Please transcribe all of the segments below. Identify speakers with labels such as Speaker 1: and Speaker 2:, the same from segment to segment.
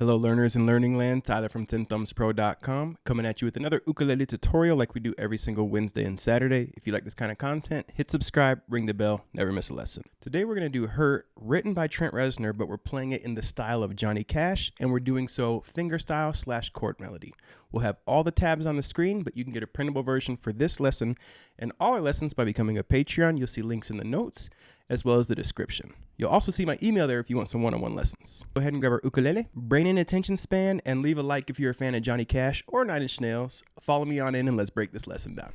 Speaker 1: Hello learners in learning land, Tyler from 10thumbspro.com coming at you with another ukulele tutorial like we do every single Wednesday and Saturday. If you like this kind of content, hit subscribe, ring the bell, never miss a lesson. Today we're going to do Hurt, written by Trent Reznor, but we're playing it in the style of Johnny Cash, and we're doing so fingerstyle / chord melody. We'll have all the tabs on the screen, but you can get a printable version for this lesson and all our lessons by becoming a Patreon. You'll see links in the notes as well as the description. You'll also see my email there if you want some one-on-one lessons. Go ahead and grab our ukulele, brain and attention span, and leave a like if you're a fan of Johnny Cash or 9-inch-nails. Follow me on in and let's break this lesson down.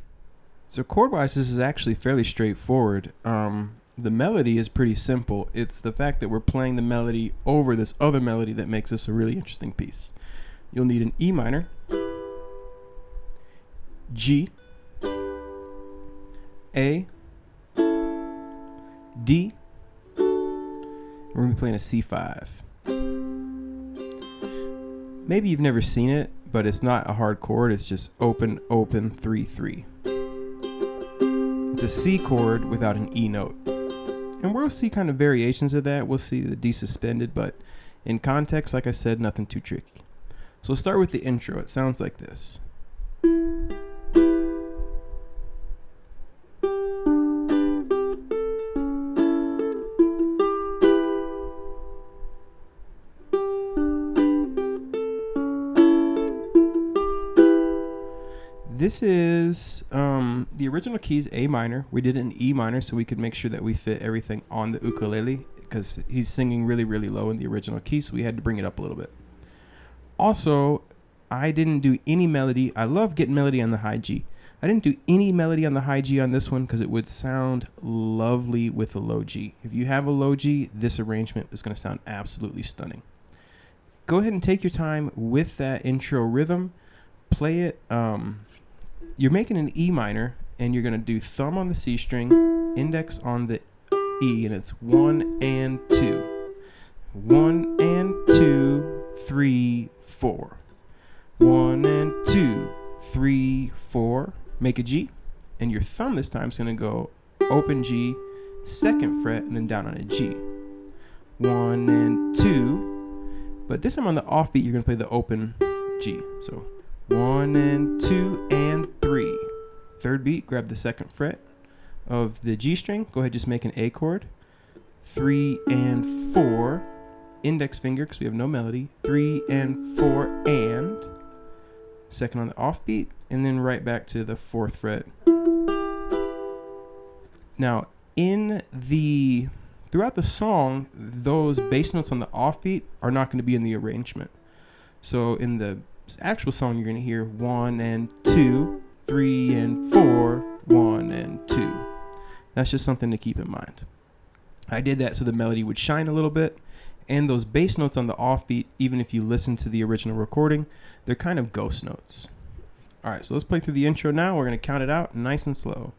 Speaker 1: So chord-wise, this is actually fairly straightforward. The melody is pretty simple. It's the fact that we're playing the melody over this other melody that makes this a really interesting piece. You'll need an E minor, G, A, D. We're going to be playing a C5. Maybe you've never seen it, but it's not a hard chord. It's just open, open, 3-3. It's a C chord without an E note. And we'll see kind of variations of that. We'll see the D suspended, but in context, like I said, nothing too tricky. So we'll start with the intro. It sounds like this. This is the original key is A minor. We did it in E minor so we could make sure that we fit everything on the ukulele because he's singing really, really low in the original key, so we had to bring it up a little bit. Also, I didn't do any melody. I love getting melody on the high G. I didn't do any melody on the high G on this one because it would sound lovely with a low G. If you have a low G, this arrangement is going to sound absolutely stunning. Go ahead and take your time with that intro rhythm. Play it. You're making an E minor, and you're going to do thumb on the C string, index on the E, and it's 1 and 2. 1 and 2, 3, 4. 1 and 2, 3, 4. Make a G, and your thumb this time is going to go open G, second fret, and then down on a G. 1 and 2, but this time on the offbeat, you're going to play the open G. So 1 and 2 and 3. Third beat, grab the second fret of the G string. Go ahead, just make an A chord. 3 and 4. Index finger, because we have no melody. 3 and 4 and. Second on the offbeat, and then right back to the fourth fret. Now, throughout the song, those bass notes on the offbeat are not going to be in the arrangement. So in the actual song, you're going to hear 1 and 2, 3 and 4, 1 and 2. That's just something to keep in mind. I did that so the melody would shine a little bit, and those bass notes on the offbeat, even if you listen to the original recording, they're kind of ghost notes. All right, so let's play through the intro now. We're going to count it out nice and slow.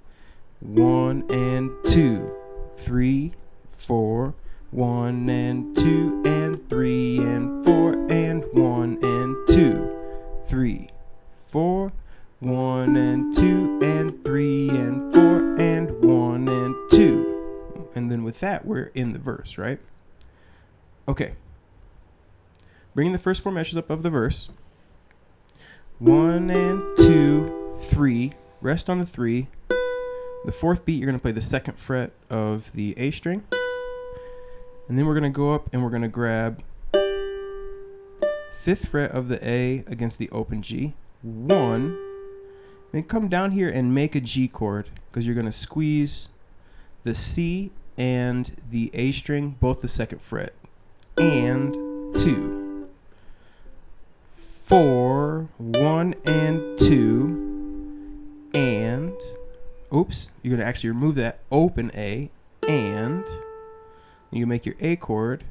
Speaker 1: 1 and 2, 3, 4, 1 and 2 and 3 and 4 and 1 and 2. 3, 4, 1 and 2 and 3 and 4 and 1 and 2. And then with that, we're in the verse, right? Okay. Bringing the first 4 measures up of the verse. 1 and 2, 3. Rest on the 3. The fourth beat, you're going to play the second fret of the A string. And then we're going to go up and we're going to grab 5th fret of the A against the open G, 1, then come down here and make a G chord because you're going to squeeze the C and the A string, both the second fret, and 2, 4, 1 and 2, and, oops, you're going to actually remove that, open A, and you make your A chord,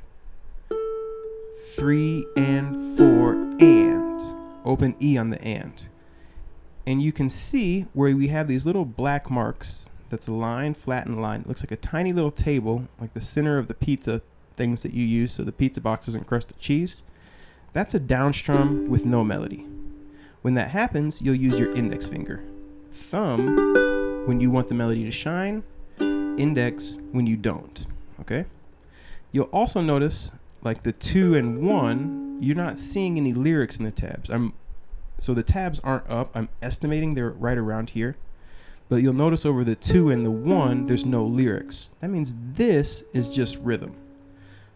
Speaker 1: 3 and 4 and. Open E on the and. And you can see where we have these little black marks. That's a line, flattened line. It looks like a tiny little table, like the center of the pizza things that you use so the pizza box doesn't crust the cheese. That's a down strum with no melody. When that happens, you'll use your index finger. Thumb when you want the melody to shine. Index when you don't. Okay? You'll also notice like the 2 and 1 you're not seeing any lyrics in the tabs. So the tabs aren't up. I'm estimating they're right around here. But you'll notice over the 2 and the 1, there's no lyrics. That means this is just rhythm.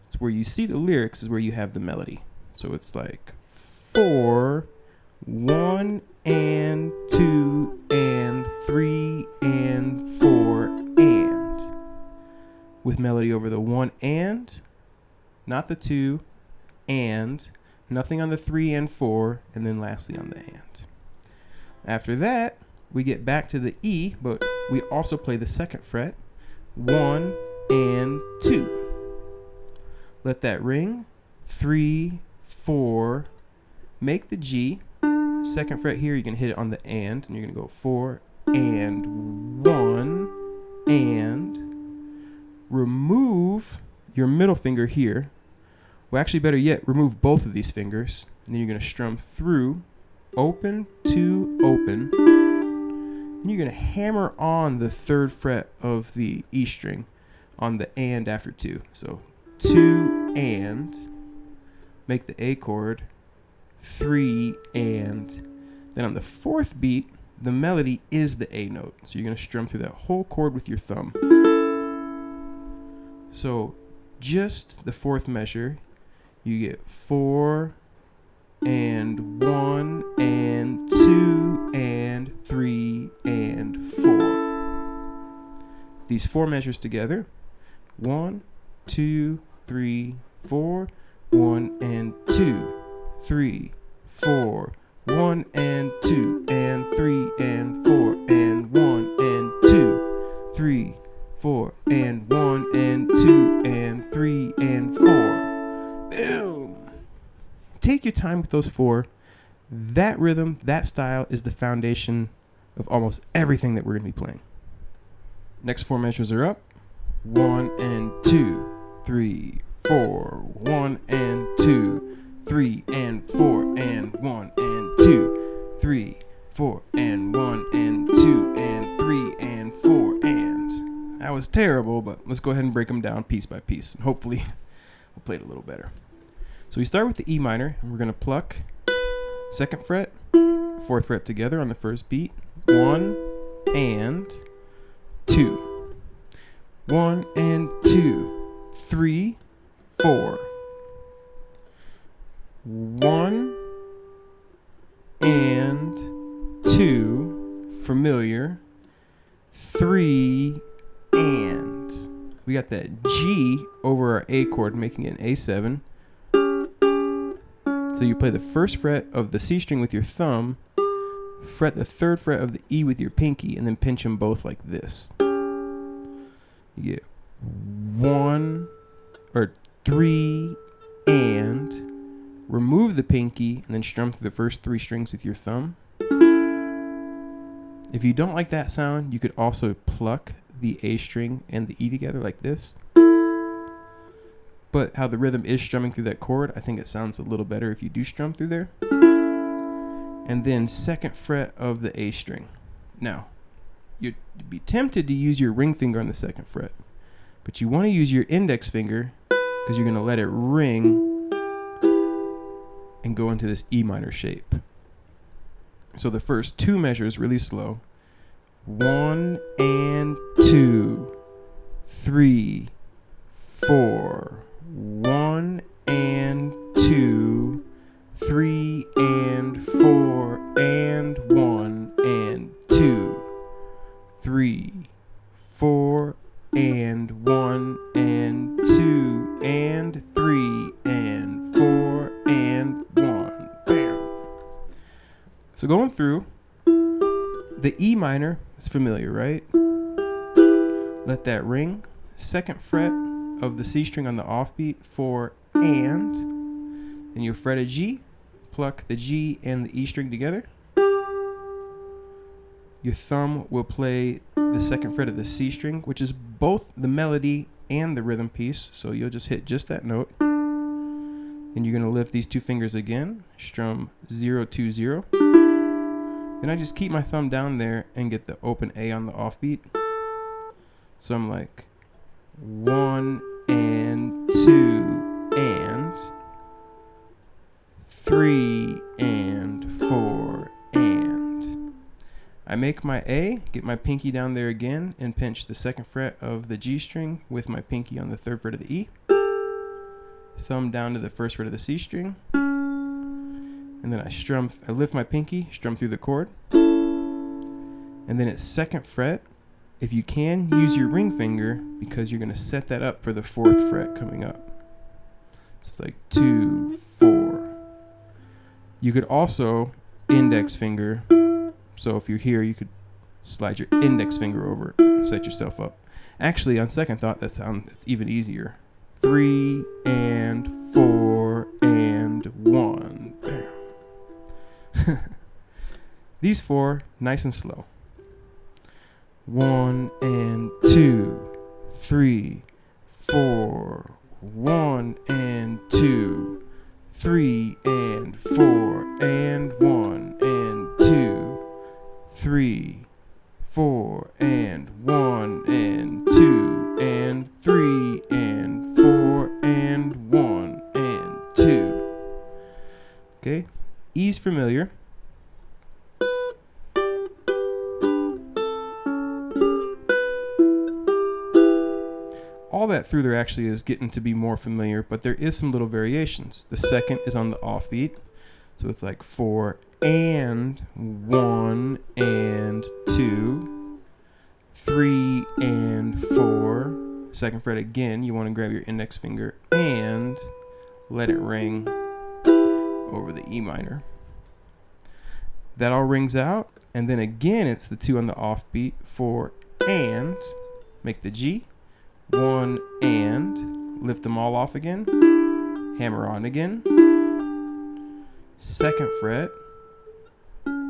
Speaker 1: It's where you see the lyrics is where you have the melody. So it's like 4, 1 and 2 and 3 and 4 and. With melody over the 1 and, not the 2, and, nothing on the 3 and 4, and then lastly on the and. After that, we get back to the E, but we also play the 2nd fret, 1 and 2. Let that ring, 3, 4, make the G, 2nd fret here, you can hit it on the and you're gonna go 4 and 1 and, remove your middle finger here. Well, actually better yet, remove both of these fingers, and then you're gonna strum through, open to open. And you're going to hammer on the 3rd fret of the E string on the and after 2. So 2 and, make the A chord, 3 and. Then on the 4th beat, the melody is the A note. So you're going to strum through that whole chord with your thumb. So just the 4th measure, you get 4 and 1 and 2 and 3 and 4. These 4 measures together, 1, 2, 3, 4, 1 and 2, 3, 4, 1 and 2 and 3 and 4 and 1 and 2, 3, 4 and 1 and 2 and 3 and 4. Boom! Take your time with those 4. That rhythm, that style is the foundation of almost everything that we're going to be playing. Next 4 measures are up. 1 and 2, 3, 4, 1 and 2, 3 and 4 and 1 and 2, 3, 4 and 1 and 2 and 3 and 4 and. That was terrible, but let's go ahead and break them down piece by piece, and hopefully we'll play it a little better. So we start with the E minor, and we're going to pluck 2nd fret, 4th fret together on the 1st beat, 1 and 2, 1 and 2, 3, 4, 1 and 2, familiar, 3 and. We got that G over our A chord, making it an A7. So you play the 1st fret of the C string with your thumb, fret the 3rd fret of the E with your pinky, and then pinch them both like this. You get 1 or 3 and, remove the pinky, and then strum through the first 3 strings with your thumb. If you don't like that sound, you could also pluck the A string and the E together like this. But how the rhythm is strumming through that chord, I think it sounds a little better if you do strum through there. And then 2nd fret of the A string. Now, you'd be tempted to use your ring finger on the 2nd fret, but you want to use your index finger because you're going to let it ring and go into this E minor shape. So the first 2 measures really slow. 1 and 2, 3, 4, 1 and 2, 3 and 4 and 1 and 2, 3, 4 and 1 and 2 and 3 and 4 and 1. Bam. So going through, the E minor is familiar, right? Let that ring. 2nd fret of the C string on the offbeat, 4 and. Then you fret a G, pluck the G and the E string together. Your thumb will play the 2nd fret of the C string, which is both the melody and the rhythm piece. So you'll just hit just that note. Then you're going to lift these 2 fingers again, strum 0, 2, 0. Then I just keep my thumb down there and get the open A on the offbeat. So I'm like 1 and 2 and. make my A, get my pinky down there again, and pinch the 2nd fret of the G string with my pinky on the 3rd fret of the E. Thumb down to the 1st fret of the C string. And then I lift my pinky, strum through the chord. And then at 2nd fret, if you can, use your ring finger because you're going to set that up for the 4th fret coming up. So it's like 2, 4. You could also index finger. So if you're here, you could slide your index finger over it and set yourself up. Actually, on second thought, it's even easier. 3 and 4 and 1. Bam. These 4, nice and slow. 1 and 2, 3, 4. 1 and 2, 3 and 4 and 1 and 2, 3, 4 and 1 and 2 and 3 and 4 and 1 and 2. Okay, E's familiar. All that through there actually is getting to be more familiar, but there is some little variations. The 2nd is on the offbeat, so it's like 4 and 1 and 2, 3 and 4. 2nd fret again, you want to grab your index finger and let it ring over the E minor. That all rings out, and then again it's the 2 on the offbeat, 4 and, make the G. 1 and, lift them all off again, hammer on again, 2nd fret,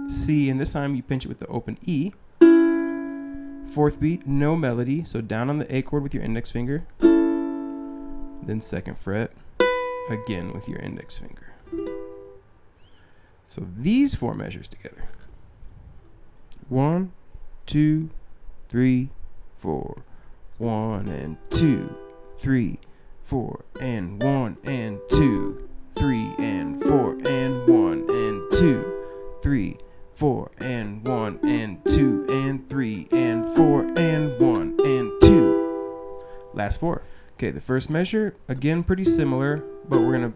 Speaker 1: C, and this time you pinch it with the open E, 4th beat, no melody, so down on the A chord with your index finger, then 2nd fret, again with your index finger. So these 4 measures together. 1, 2, 3, 4. 1 and 2, 3, 4 and 1 and 2, 3 and 4 and 1 and 2, 3, 4 and 1 and 2 and 3 and 4 and 1 and 2. Last 4. Okay, the first measure, again pretty similar, but we're gonna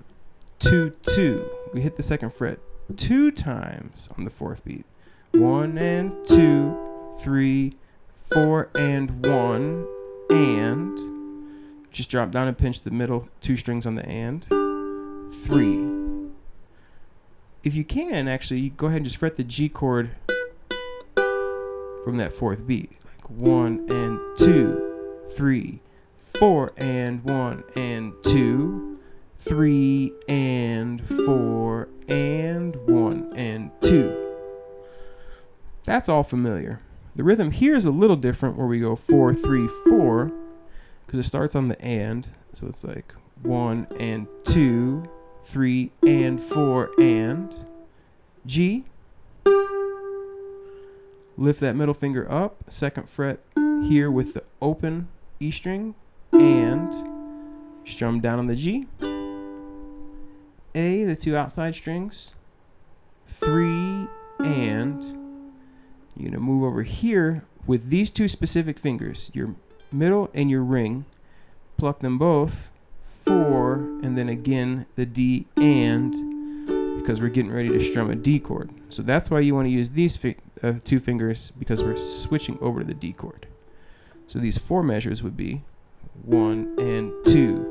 Speaker 1: 2, 2. We hit the 2nd fret 2 times on the 4th beat. 1 and 2, 3, 4 and 1. And just drop down and pinch the middle 2 strings on the and. 3. If you can, actually, go ahead and just fret the G chord from that 4th beat. Like 1 and 2, 3, 4 and 1 and 2, 3 and 4 and 1 and 2. That's all familiar. The rhythm here is a little different where we go 4, 3, 4 because it starts on the and. So it's like 1 and 2, 3 and 4 and G. Lift that middle finger up, 2nd fret here with the open E string and strum down on the G. A, the 2 outside strings, 3 and you're going to move over here with these 2 specific fingers, your middle and your ring, pluck them both, 4, and then again the D and, because we're getting ready to strum a D chord. So that's why you want to use these 2 fingers, because we're switching over to the D chord. So these 4 measures would be 1 and 2,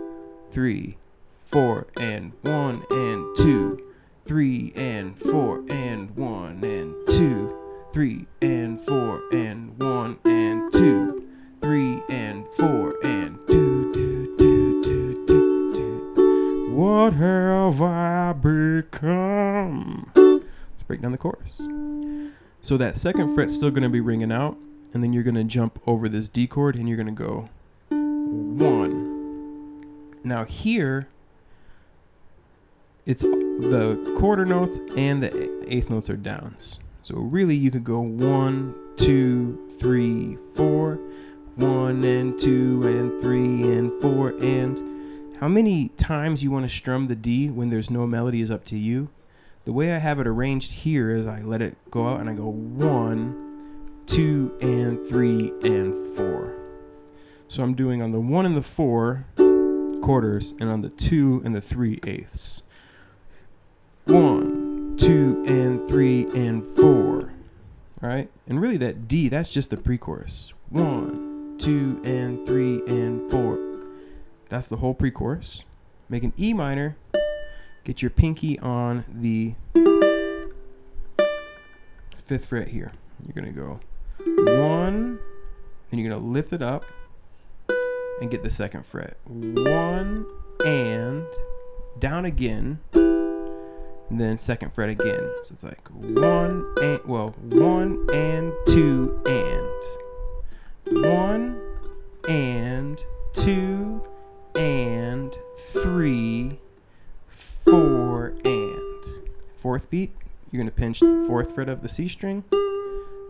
Speaker 1: 3, 4 and 1 and 2, 3 and 4 and 1 and 2. 3 and 4 and 1 and 2, 3 and 4 and do do do do do do. What have I become? Let's break down the chorus. So that 2nd fret's still going to be ringing out, and then you're going to jump over this D chord and you're going to go 1. Now here, it's the quarter notes and the 8th notes are downs. So really you could go 1, 2, 3, 4, 1 and 2 and 3 and 4 and how many times you want to strum the D when there's no melody is up to you. The way I have it arranged here is I let it go out and I go 1, 2 and 3 and 4. So I'm doing on the 1 and the 4 quarters and on the 2 and the 3/8. 1, 2 and 3 and 4. All right, and really that D, that's just the pre-chorus. 1, 2 and 3 and 4. That's the whole pre-chorus. Make an E minor. Get your pinky on the 5th fret here. You're gonna go 1, then you're gonna lift it up and get the 2nd fret. 1 and down again, and then 2nd fret again. So it's like 1 and 2 and 1 and 2 and 3, 4 and 4th beat. You're gonna pinch the 4th fret of the C string,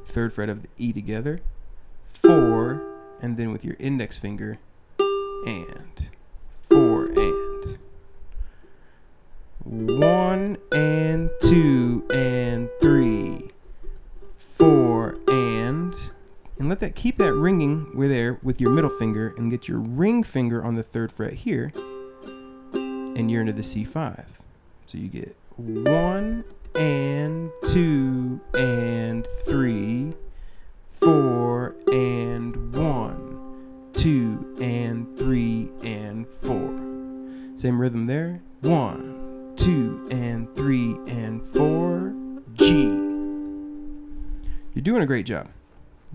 Speaker 1: 3rd fret of the E together, 4, and then with your index finger, and 4 and 1 and 2 and 3, 4 and let that, keep that ringing with your middle finger, and get your ring finger on the 3rd fret here, and you're into the C5. So you get 1 and 2 and 3, 4 and 1, 2 and 3 and 4. Same rhythm there. 1, 2 and 3 and 4, G. You're doing a great job.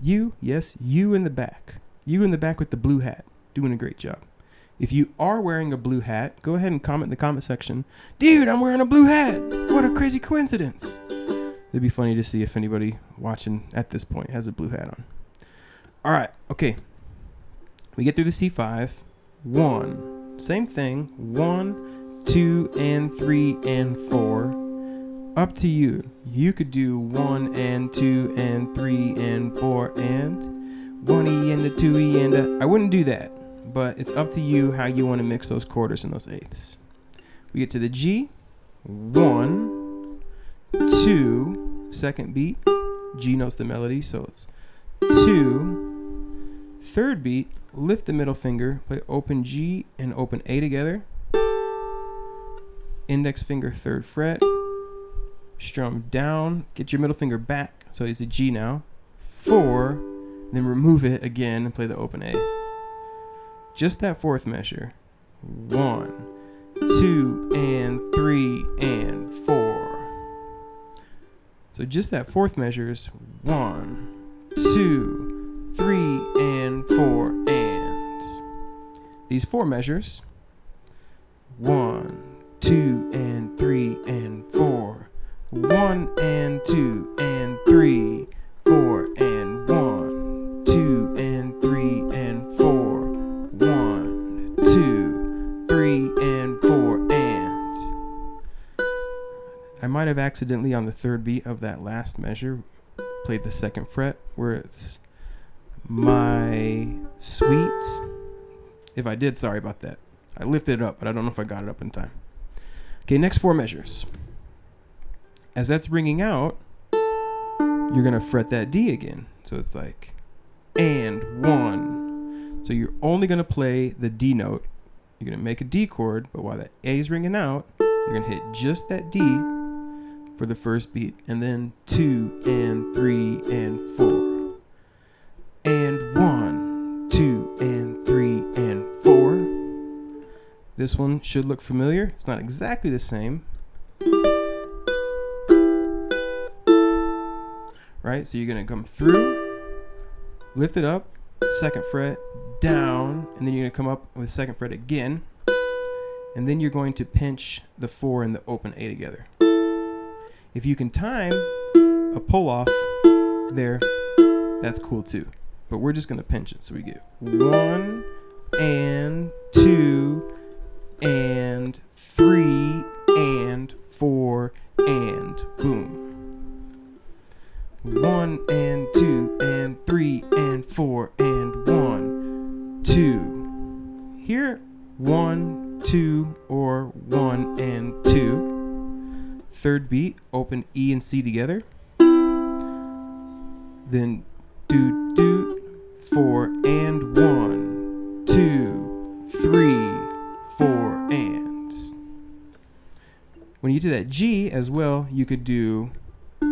Speaker 1: You, yes, you in the back. You in the back with the blue hat, doing a great job. If you are wearing a blue hat, go ahead and comment in the comment section. Dude, I'm wearing a blue hat. What a crazy coincidence. It'd be funny to see if anybody watching at this point has a blue hat on. All right, okay. We get through the C5. 1, same thing. 1, 2 and 3 and 4. Up to you. You could do 1 and 2 and 3 and 4 and 1 E and a 2 E and a. I wouldn't do that, but it's up to you how you want to mix those quarters and those eighths. We get to the G. 1, 2, 2nd beat. G notes the melody, so it's 2. 3rd beat, lift the middle finger, play open G and open A together. Index finger 3rd fret. Strum down, get your middle finger back, so it's a G now. 4, then remove it again and play the open A. Just that 4th measure. 1, 2 and 3 and 4. So just that 4th measure is 1, 2, 3 and 4 and. These 4 measures. 1, 2 and 3 and 4. 1 and 2 and 3, 4 and 1, 2 and 3 and 4, 1, 2, 3 and 4 and. I might have accidentally on the 3rd beat of that last measure played the 2nd fret where it's my sweet. If I did, sorry about that. I lifted it up, but I don't know if I got it up in time. Okay, next 4 measures. As that's ringing out, you're going to fret that D again. So it's like, and 1. So you're only going to play the D note. You're going to make a D chord, but while that A is ringing out, you're going to hit just that D for the 1st beat, and then 2 and 3 and 4. And 1, 2 and 3 and 4. This one should look familiar. It's not exactly the same. Right, so you're gonna come through, lift it up, 2nd fret, down, and then you're gonna come up with 2nd fret again, and then you're going to pinch the 4 and the open A together. If you can time a pull off there, that's cool too. But we're just gonna pinch it, so we get 1 and 2 and 3 and 4 and boom. 1 and 2 and 3 and 4 and 1, 2. Here, 1, 2, or 1 and 2. 3rd beat, open E and C together. Then do, do, 4 and 1, 2, 3, 4 and. When you do that G as well, you could do, so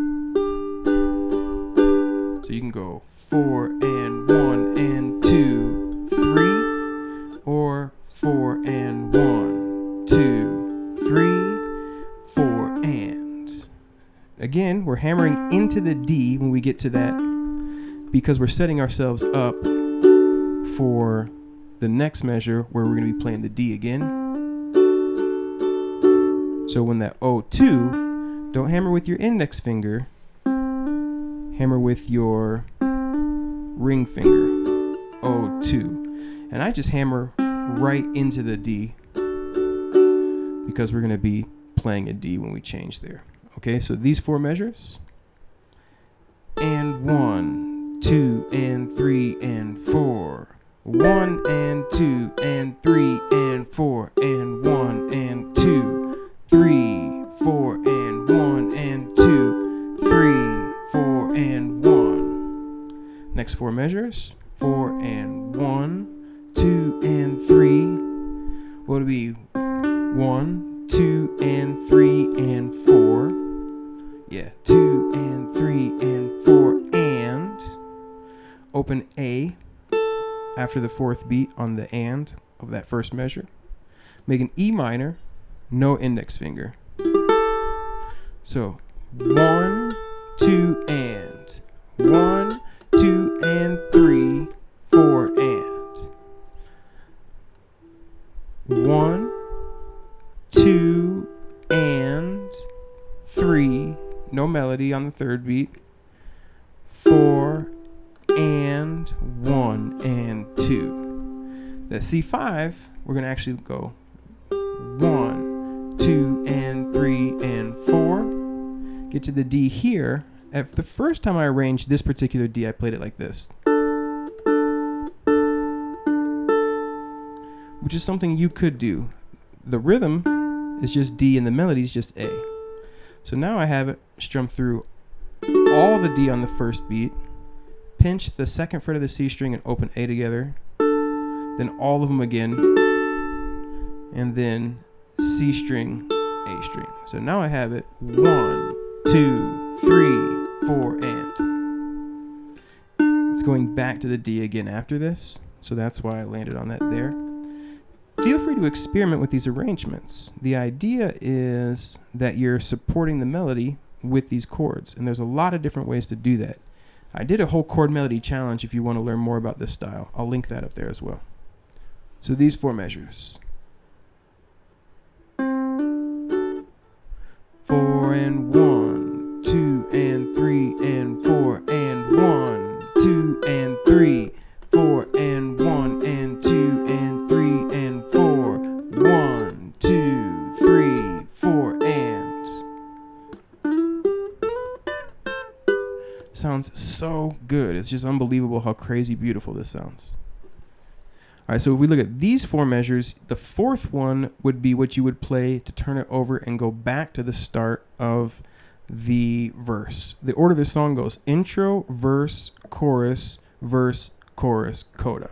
Speaker 1: you can go 4 and 1 and 2, 3, or 4 and 1, 2, 3, 4 and. Again, we're hammering into the D when we get to that because we're setting ourselves up for the next measure where we're going to be playing the D again. So when that O2, don't hammer with your index finger, hammer with your ring finger, O2. And I just hammer right into the D because we're going to be playing a D when we change there. Okay, so these 4 measures. And 1, 2, and 3, and 4. 1 and 2 and 3 and 4 and 1 and 2, 3, 4 and 1 and 2, 3, 4 and 1. Next 4 measures. 4 and 1, 2 and 3. What would be 1, 2 and 3 and 4? Yeah, 2 and 3 and 4 and. Open A after the 4th beat on the and of that first measure. Make an E minor, no index finger. So 1, 2 and. 1, 2 and 3, 4 and. 1, 2 and 3, no melody on the 3rd beat. 4 and 1 and 2. The C5, we're going to actually go 1, 2 and 3 and 4. Get to the D here. At the first time I arranged this particular D, I played it like this, which is something you could do. The rhythm is just D and the melody is just A. So now I have it strummed through all the D on the first beat, pinch the 2nd fret of the C string and open A together, then all of them again, and then C string, A string. So now I have it 1, 2, 3, 4 and. It's going back to the D again after this, so that's why I landed on that there. Feel free to experiment with these arrangements. The idea is that you're supporting the melody with these chords, and there's a lot of different ways to do that. I did a whole chord melody challenge if you want to learn more about this style. I'll link that up there as well. So these 4 measures. 4 and 1, 2 and 3 and 4 and 1, 2 and 3, 4 and 1 and 2 and 3 and 4, 1, 2, 3, 4 and. Sounds so good. It's just unbelievable how crazy beautiful this sounds. All right, so if we look at these 4 measures, the 4th one would be what you would play to turn it over and go back to the start of the verse. The order of the song goes intro, verse, chorus, coda.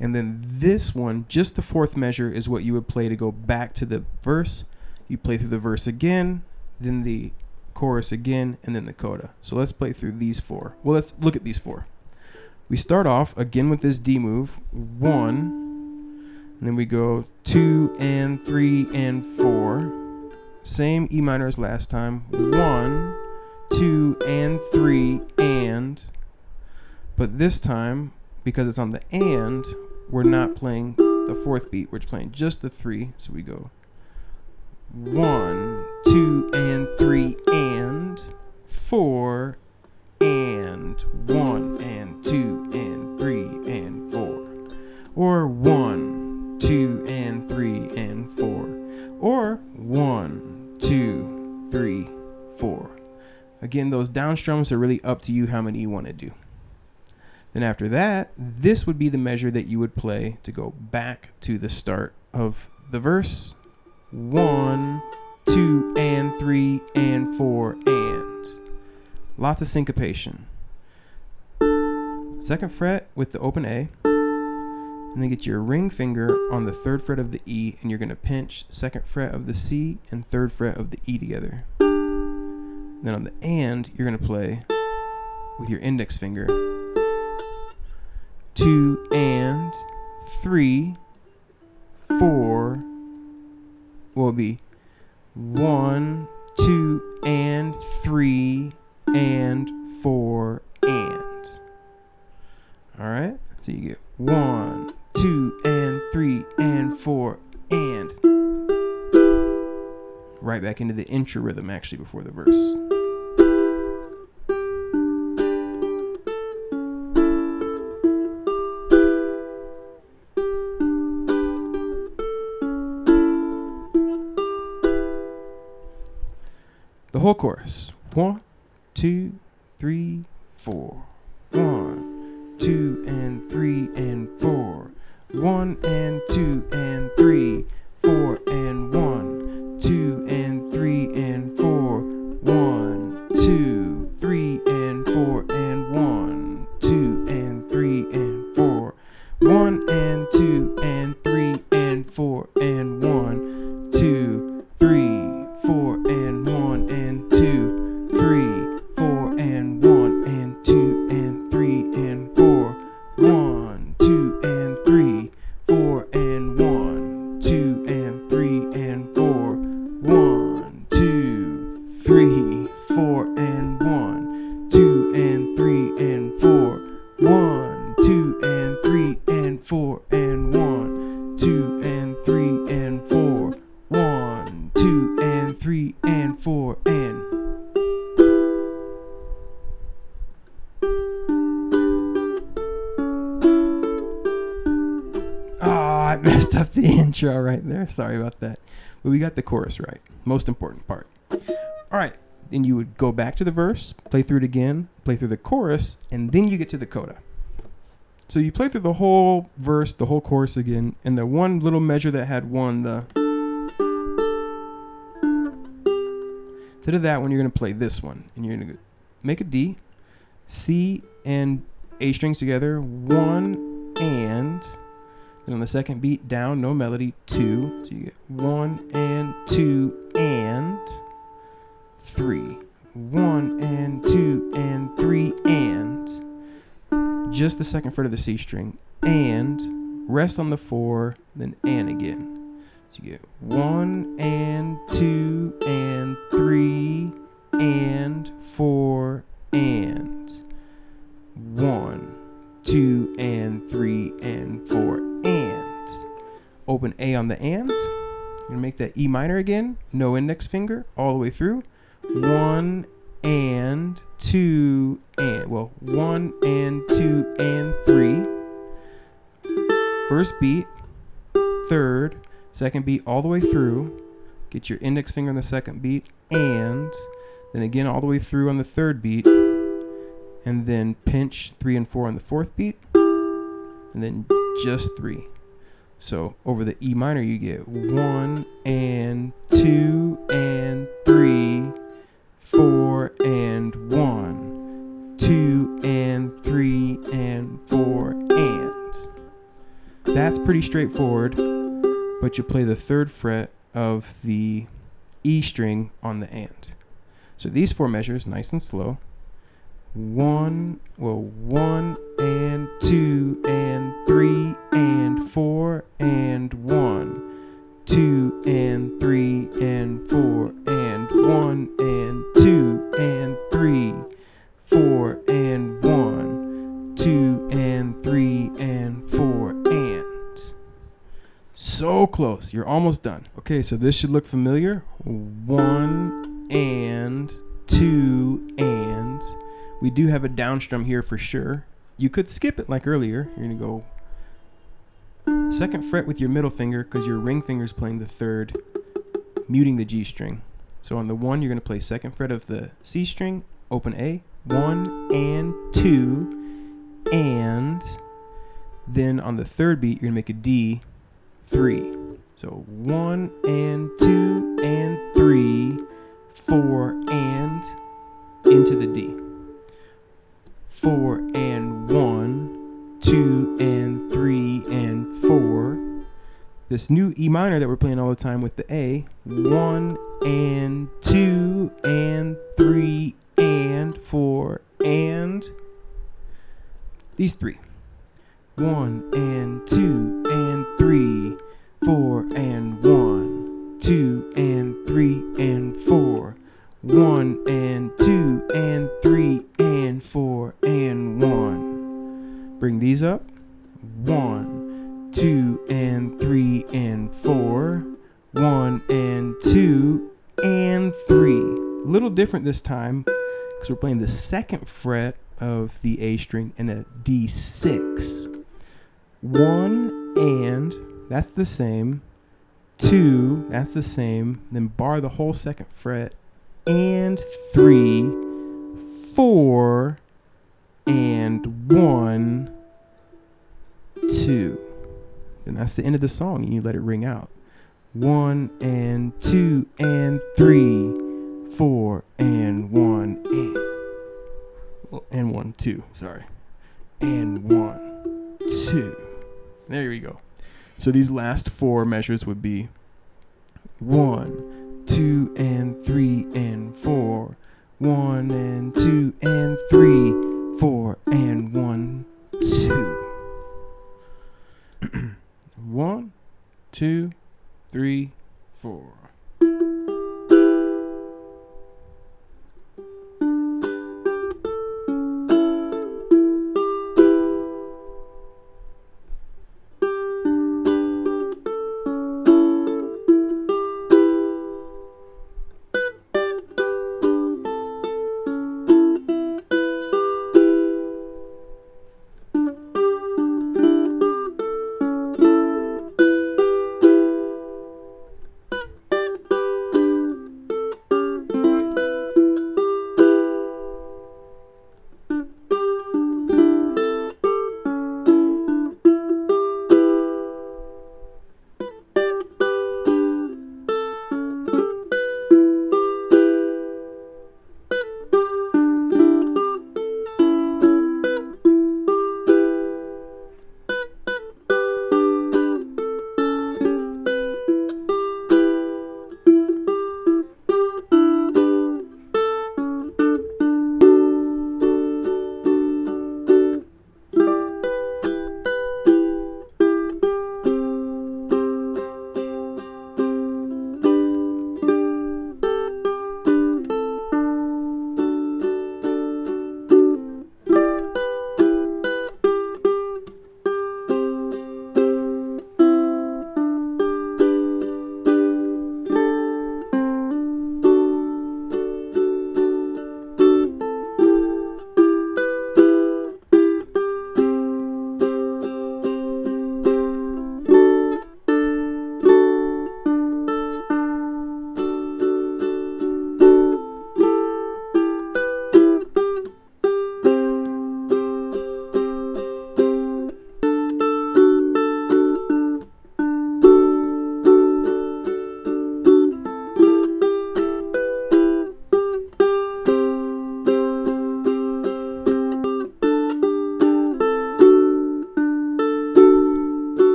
Speaker 1: And then this one, just the 4th measure, is what you would play to go back to the verse. You play through the verse again, then the chorus again, and then the coda. So let's play through these 4. Well, let's look at these 4. We start off again with this D move, 1, and then we go 2 and 3 and 4. Same E minor as last time, 1, 2 and 3 and. But this time, because it's on the and, we're not playing the 4th beat, we're playing just the 3. So we go 1, 2 and 3 and 4 and 1 and 2 and 3 and 4, or 1, 2 and 3 and 4, or 1, 2, 3, 4. Again, those down strums are really up to you how many you want to do. Then after that, this would be the measure that you would play to go back to the start of the verse. 1, 2 and 3 and 4 and. Lots of syncopation. second fret with the open A, and then get your ring finger on the third fret of the E, and you're going to pinch second fret of the C and third fret of the E together. Then on the and, you're going to play with your index finger 2 and 3, 4, will be 1, 2 and 3 and 4 and. All right, so you get 1, 2 and 3 and 4 and. Right back into the intro rhythm actually before the verse. The whole chorus. 1, 2, 3, 4. 1, 2 and 3 and 4. 1 and 2 and 3, 4 and 1. 2 and 3 and 4. 1, 2, 3 and 4 and 1. 2 and 3 and 4. 1 and 2 and 3 and 4 and 1. 2, 3, 4 and 1 and 2, 3, 4 and 1 and 2 and 3 and 4. 1, 2 and 3, 4 and 1, 2 and 3 and 4. 1, 2, 3, 4 and 1, 2 and 3 and 4. 1, 2 and 3 and 4 and 1, 2 and 3 and 4. 1, 2 and 3 and 4 and. I messed up the intro right there. Sorry about that. But we got the chorus right. Most important part. All right. Then you would go back to the verse, play through it again, play through the chorus, and then you get to the coda. So you play through the whole verse, the whole chorus again, and the one little measure that had one, the. Instead of that one, you're going to play this one. And you're going to make a D, C and A strings together, 1 and. Then on the second beat, down, no melody, 2. So you get 1 and 2 and 3. 1 and 2 and 3 and. Just the second fret of the C string. And rest on the 4, then and again. So you get 1 and 2 and 3 and 4 and. 1, 2 and 3 and 4 and. Open A on the and. You're going to make that E minor again. No index finger all the way through. 1 and 2 and. Well, 1 and 2 and 3. First beat. Third. Second beat all the way through. Get your index finger on the second beat. And. Then again all the way through on the third beat. And then pinch 3 and 4 on the fourth beat. And then just 3. So over the E minor you get 1 and 2 and 3, 4 and 1, 2 and 3 and 4 and. That's pretty straightforward, but you play the third fret of the E string on the and. So these 4 measures, nice and slow. 1 and 2 and 3 and 4 and 1, 2 and 3 and 4 and 1 and 2 and 3, 4 and 1, 2 and 3 and 4 and. So close. You're almost done. Okay, so this should look familiar. 1 and 2 and. We do have a down strum here for sure. You could skip it like earlier. You're going to go second fret with your middle finger because your ring finger is playing the third, muting the G string. So on the 1, you're going to play second fret of the C string, open A, 1 and 2, and then on the third beat, you're going to make a D, 3. So 1 and 2 and 3, 4 and into the D. 4 and 1, 2 and 3 and 4. This new E minor that we're playing all the time with the A, 1 and 2 and 3 and 4 and these three. 1 and 2 and 3, 4 and 1, 2 and 3 and 4, 1 and 2 and 3 and 4 and 1. Bring these up. 1, 2 and 3 and 4, 1 and 2 and 3. A little different this time because we're playing the second fret of the A string and a D6. 1 and, that's the same. 2, that's the same. Then bar the whole second fret. And 3, 4, and 1, 2. And that's the end of the song, and you let it ring out. 1 and 2 and 3, 4 and 1 and 1, 2. Sorry. And 1, 2. There we go. So these last 4 measures would be 1, 2 and 3 and 4, 1 and 2 and 3, 4 and 1, 2. 1, 2, 3, 4.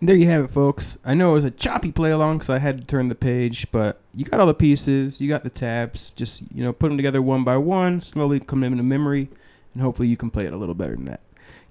Speaker 1: There you have it, folks. I know it was a choppy play along because I had to turn the page, but you got all the pieces, you got the tabs. Just, put them together one by one, slowly come into memory, and hopefully you can play it a little better than that.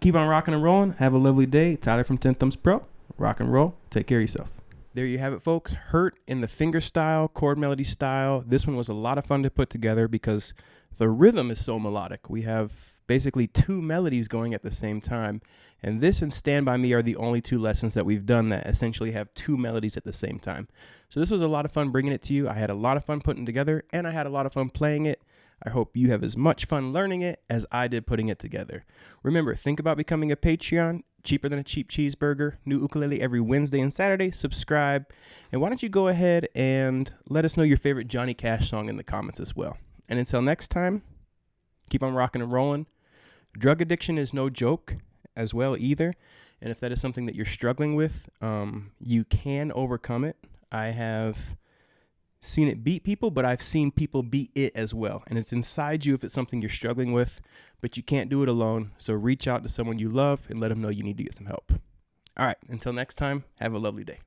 Speaker 1: Keep on rocking and rolling. Have a lovely day. Tyler from 10 Thumbs Pro. Rock and roll. Take care of yourself. There you have it, folks. Hurt in the fingerstyle, chord melody style. This one was a lot of fun to put together because the rhythm is so melodic. We have basically 2 melodies going at the same time. And this and Stand By Me are the only 2 lessons that we've done that essentially have 2 melodies at the same time. So this was a lot of fun bringing it to you. I had a lot of fun putting it together, and I had a lot of fun playing it. I hope you have as much fun learning it as I did putting it together. Remember, think about becoming a Patreon. Cheaper than a cheap cheeseburger. New ukulele every Wednesday and Saturday. Subscribe. And why don't you go ahead and let us know your favorite Johnny Cash song in the comments as well. And until next time, keep on rocking and rolling. Drug addiction is no joke as well either. And if that is something that you're struggling with, you can overcome it. I have seen it beat people, but I've seen people beat it as well. And it's inside you if it's something you're struggling with, but you can't do it alone. So reach out to someone you love and let them know you need to get some help. All right, until next time, have a lovely day.